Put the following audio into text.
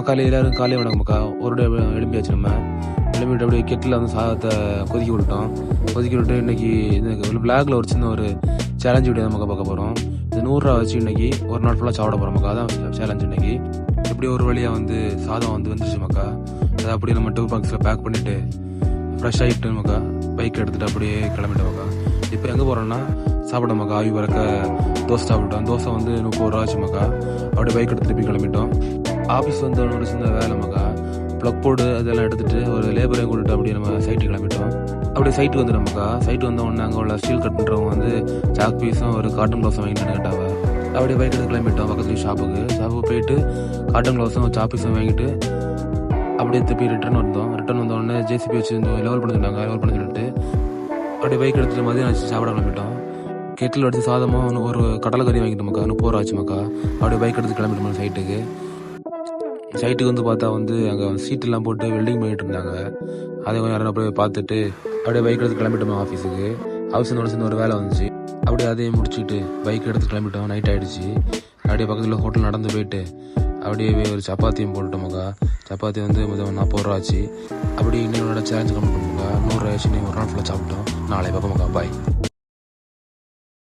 காலையில் எல்லோரும் காலையில் விடாமக்கா ஒரு எழும்பியாச்சு. நம்ம எழுப்பிட்டு அப்படியே கெட்டில் வந்து சாதத்தை கொதிக்க விட்டுட்டோம். கொதிக்க விட்டு இன்றைக்கி இந்த பிளாகில் ஒரு சின்ன ஒரு சேலஞ்சு வீடியோ தான் பார்க்க போகிறோம். இந்த 100 ரூபா வச்சு இன்றைக்கி ஒரு நாள் ஃபுல்லாக சாப்பிட போகிறோம் மக்கா. அதான் சேலஞ்சு. இன்றைக்கி எப்படி ஒரு வழியாக வந்து சாதம் வந்து வந்துருச்சு மக்கா. அதை அப்படியே நம்ம டூ பாக்ஸில் பேக் பண்ணிவிட்டு ஃப்ரெஷ் ஆகிட்டு மக்கா பைக் எடுத்துகிட்டு அப்படியே கிளம்பிட்டோம் மக்கா. இப்போ எங்கே போகிறோன்னா சாப்பிட மக்கா. ஆய்வு வரக்க தோசை சாப்பிட்டோம். தோசை வந்து 30 ரூபா ஆச்சு மக்கா. அப்படியே பைக் எடுத்து திருப்பி கிளம்பிட்டோம். ஆஃபீஸ் வந்து ஒரு சின்ன வேலை மக்கா. ப்ளக் போர்டு அதெல்லாம் எடுத்துகிட்டு ஒரு லேபரையும் கூட்டிட்டு அப்படியே நம்ம சைட்டுக்கு கிளம்பிட்டோம். அப்படியே சைட்டுக்கு வந்துடும் மக்கா. சைட்டு வந்த உடனே அங்கே உள்ள ஸ்டீல் கட் பண்ணுறவங்க வந்து சாக் பீஸும் ஒரு காட்டன் க்ளவுஸும் வாங்கிட்டு கேட்டாவ. அப்படியே பைக் எடுத்து கிளம்பிட்டோம். பக்கத்துலேயும் ஷாப்புக்கு போயிட்டு காட்டன் க்ளவுஸும் சாக் பீஸும் வாங்கிட்டு அப்படியே திருப்பி ரிட்டர்ன் வந்தோம். ரிட்டர்ன் வந்த உடனே ஜேசிபி வச்சு லெவல் பண்ணி சொன்னாங்க. லெவல் பண்ணி சொல்லிட்டு அப்படியே பைக் எடுத்துகிட்டு மதியம் வச்சு சாப்பிட கிளம்பிட்டோம். கெட்டில் வச்சு சாதமாக ஒரு கடலை கறி வாங்கிட்டு மக்கா. 30 ரூபா ஆச்சு மக்கா. அப்படியே பைக் எடுத்து கிளம்பிட்டோம் சைட்டுக்கு வந்து பார்த்தா வந்து அங்கே சீட்டெல்லாம் போட்டு வெல்டிங் பண்ணிட்டு இருந்தாங்க. அதை கொஞ்சம் யாரும் அப்படியே பார்த்துட்டு அப்படியே பைக் எடுத்து கிளம்பிட்டோம் ஆஃபீஸுக்கு. சின்ன ஒரு வேலை வந்துச்சு. அப்படியே அதையும் முடிச்சுட்டு பைக் எடுத்து கிளம்பிட்டோம். நைட் ஆகிடுச்சு. அப்படியே பக்கத்தில் ஹோட்டல் நடந்து போயிட்டு அப்படியே ஒரு சப்பாத்தியும் போட்டுட்டோம் மக்கா. சப்பாத்தி வந்து முதல் 40 ரூபா ஆச்சு. அப்படி இன்னொரு சேலஞ்சு கம்ப்ளீட் பண்ணுங்க. 100 ரூபாய் ஆச்சு. ஒரு நாள் ஃபுல்லாக சாப்பிட்டோம். நாளை பார்ப்போம் மக்கா. பாய்.